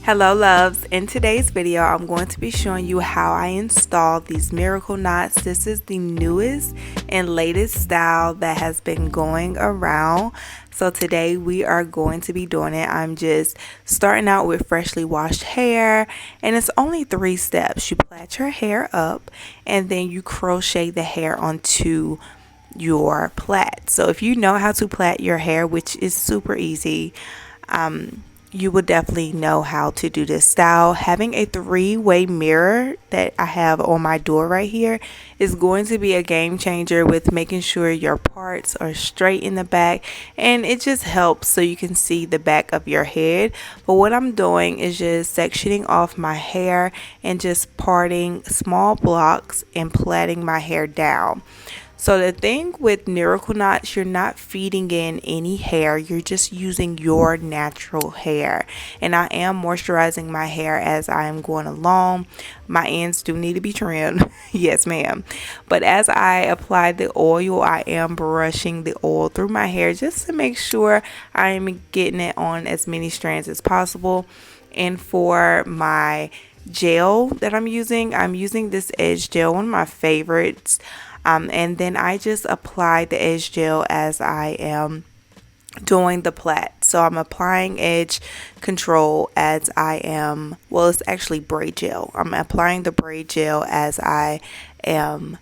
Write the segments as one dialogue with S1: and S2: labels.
S1: Hello loves, in today's video I'm going to be showing you how I install these miracle knots. This is the newest and latest style that has been going around, so today we are going to be doing it. I'm just starting out with freshly washed hair, and it's only 3 steps. You plait your hair up and then you crochet the hair onto your plait. So if you know how to plait your hair, which is super easy, you will definitely know how to do this style. Having a 3-way mirror that I have on my door right here is going to be a game changer with making sure your parts are straight in the back, and it just helps so you can see the back of your head. But what I'm doing is just sectioning off my hair and just parting small blocks and plaiting my hair down. So the thing with miracle knots, you're not feeding in any hair, you're just using your natural hair. And I am moisturizing my hair as I am going along. My ends do need to be trimmed, yes ma'am. But as I apply the oil, I am brushing the oil through my hair just to make sure I am getting it on as many strands as possible. And for my gel that I'm using this edge gel, one of my favorites. And then I just apply the edge gel as I am doing the plait. So I'm applying edge control as I am, well, it's actually braid gel. I'm applying the braid gel as I am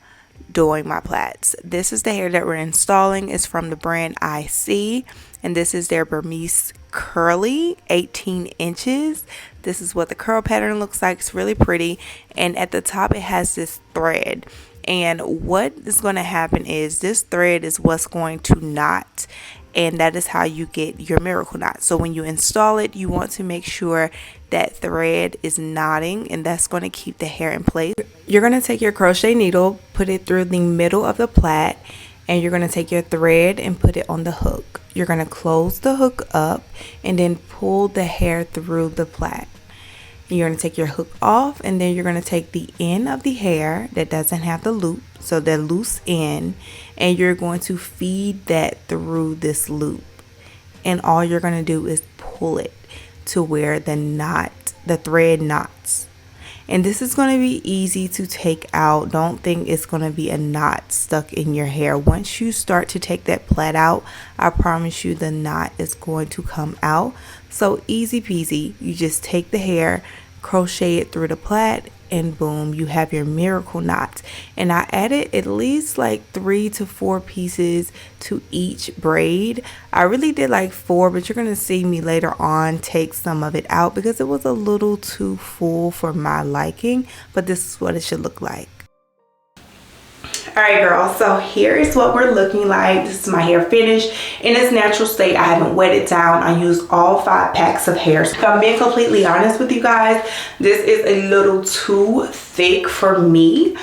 S1: doing my plaits. This is the hair that we're installing. It's from the brand ISEE, and this is their Burmese curly 18 inches. This is what the curl pattern looks like. It's really pretty, and at the top it has this thread. And what is going to happen is this thread is what's going to knot, and that is how you get your miracle knot. So when you install it, you want to make sure that thread is knotting, and that's going to keep the hair in place. You're going to take your crochet needle, put it through the middle of the plait, and you're going to take your thread and put it on the hook. You're going to close the hook up and then pull the hair through the plait. You're going to take your hook off, and then you're going to take the end of the hair that doesn't have the loop, so the loose end, and you're going to feed that through this loop. And all you're going to do is pull it to where the thread knots. And this is going to be easy to take out. Don't think it's going to be a knot stuck in your hair. Once you start to take that plait out, I promise you the knot is going to come out. So easy peasy. You just take the hair, crochet it through the plait, and boom, you have your miracle knot. And I added at least like 3 to 4 pieces to each braid. I really did like 4, but you're gonna see me later on take some of it out because it was a little too full for my liking. But this is what it should look like. Alright girl, so here is what we're looking like. This is my hair finished in its natural state. I haven't wet it down. I used all 5 packs of hair. So if I'm being completely honest with you guys, this is a little too thick for me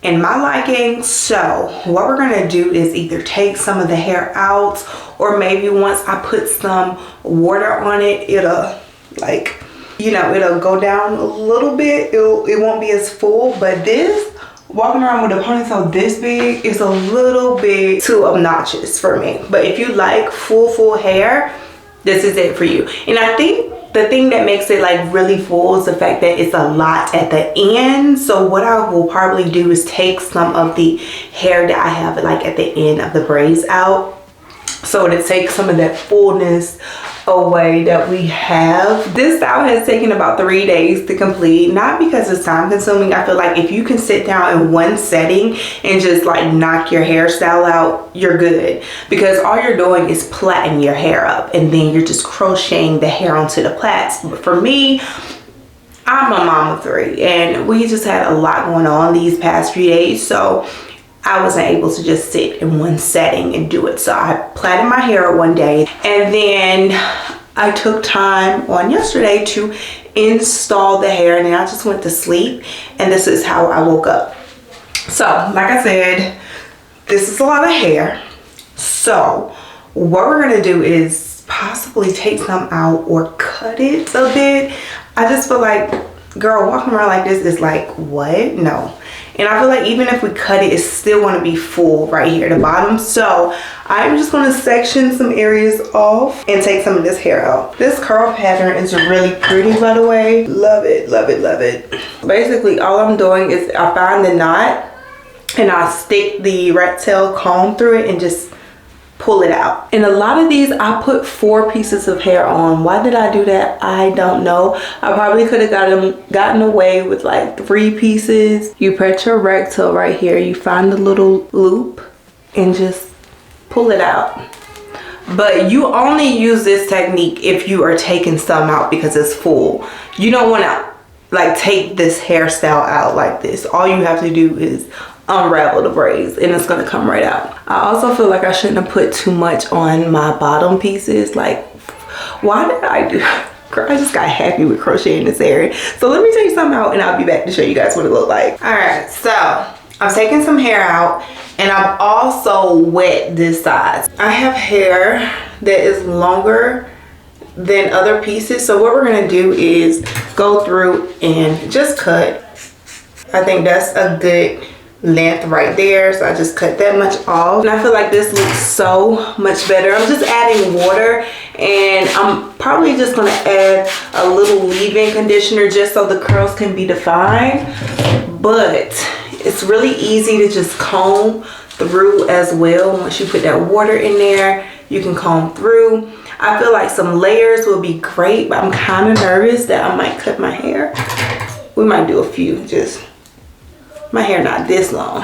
S1: in my liking. So what we're gonna do is either take some of the hair out, or maybe once I put some water on it, it'll like, you know, it'll go down a little bit. It won't be as full. But this, walking around with a ponytail this big, is a little bit too obnoxious for me. But if you like full hair, this is it for you. And I think the thing that makes it like really full is the fact that it's a lot at the end. So what I will probably do is take some of the hair that I have like at the end of the braids out, so to take some of that fullness away that we have. This style has taken about 3 days to complete, not because it's time consuming. I feel like if you can sit down in one setting and just like knock your hairstyle out, you're good, because all you're doing is plaiting your hair up, and then you're just crocheting the hair onto the plaits. But for me, I'm a mom of 3, and we just had a lot going on these past few days, so I wasn't able to just sit in one setting and do it. So I plaited my hair one day, and then I took time on yesterday to install the hair, and then I just went to sleep, and this is how I woke up. So like I said, this is a lot of hair. So what we're gonna do is possibly take some out or cut it a bit. I just feel like, girl, walking around like this is like, what? No. and I feel like even if we cut it, it's still going to be full right here at the bottom. So I'm just going to section some areas off and take some of this hair out. This curl pattern is really pretty, by the way. Love it, love it, love it. Basically all I'm doing is I find the knot and I stick the rat tail comb through it and just pull it out. And a lot of these I put 4 pieces of hair on. Why did I do that? I don't know. I probably could have gotten away with like 3 pieces. You press your rat tail right here, you find the little loop and just pull it out. But you only use this technique if you are taking some out because it's full. You don't want to like take this hairstyle out like this. All you have to do is unravel the braids and it's gonna come right out. I also feel like I shouldn't have put too much on my bottom pieces. Like, why did I do girl, I just got happy with crocheting this area. So let me take some out and I'll be back to show you guys what it looked like. All right, so I'm taking some hair out and I've also wet this side. I have hair that is longer than other pieces, so what we're gonna do is go through and just cut. I think that's a good length right there, so I just cut that much off and I feel like this looks so much better. I'm just adding water and I'm probably just going to add a little leave-in conditioner just so the curls can be defined, but it's really easy to just comb through as well. Once you put that water in there, you can comb through. I feel like some layers will be great, but I'm kind of nervous that I might cut my hair. We might do a few. Just my hair not this long.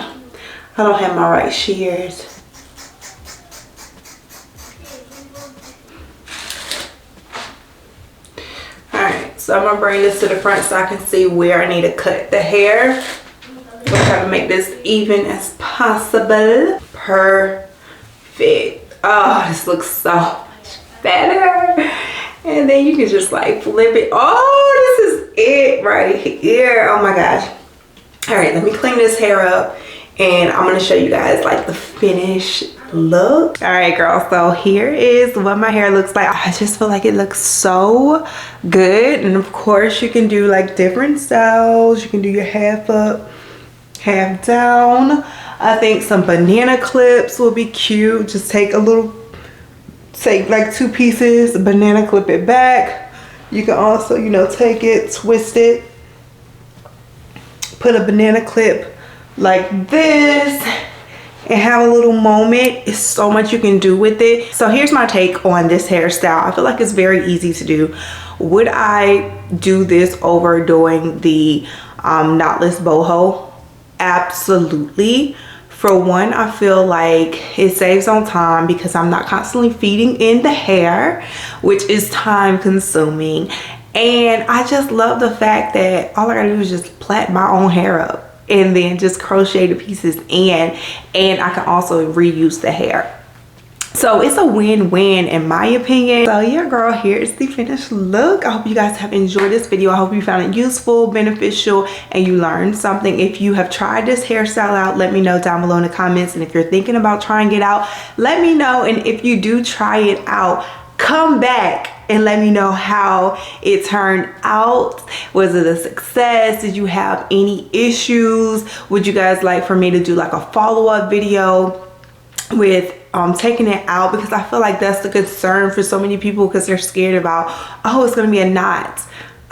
S1: I don't have my right shears. Alright, so I'm gonna bring this to the front so I can see where I need to cut the hair. We'll try to make this even as possible. Perfect. Oh, this looks so much better. And then you can just like flip it. Oh, this is it right here. Oh my gosh. All right, let me clean this hair up and I'm gonna show you guys like the finished look. All right, girl, so here is what my hair looks like. I just feel like it looks so good. And of course you can do like different styles. You can do your half up, half down. I think some banana clips will be cute. Just take like 2 pieces, banana clip it back. You can also, you know, take it, twist it, put a banana clip like this and have a little moment. It's so much you can do with it. So here's my take on this hairstyle. I feel like it's very easy to do. Would I do this over doing the knotless boho? Absolutely. For one, I feel like it saves on time because I'm not constantly feeding in the hair, which is time consuming. And I just love the fact that all I gotta do is just plait my own hair up and then just crochet the pieces in, and I can also reuse the hair. So it's a win-win in my opinion. So yeah, girl, here is the finished look. I hope you guys have enjoyed this video. I hope you found it useful, beneficial, and you learned something. If you have tried this hairstyle out, let me know down below in the comments. And if you're thinking about trying it out, let me know. And if you do try it out, come back and let me know how it turned out. Was it a success? Did you have any issues? Would you guys like for me to do like a follow-up video with taking it out? Because I feel like that's the concern for so many people, because they're scared about, oh, it's gonna be a knot.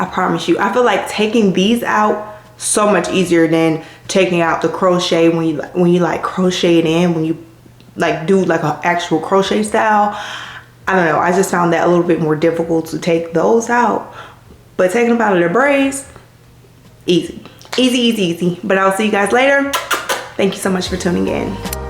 S1: I promise you, I feel like taking these out so much easier than taking out the crochet when you like crochet it in, when you like do like an actual crochet style. I don't know, I just found that a little bit more difficult to take those out. But taking them out of the braids, easy. Easy, easy, easy. But I'll see you guys later. Thank you so much for tuning in.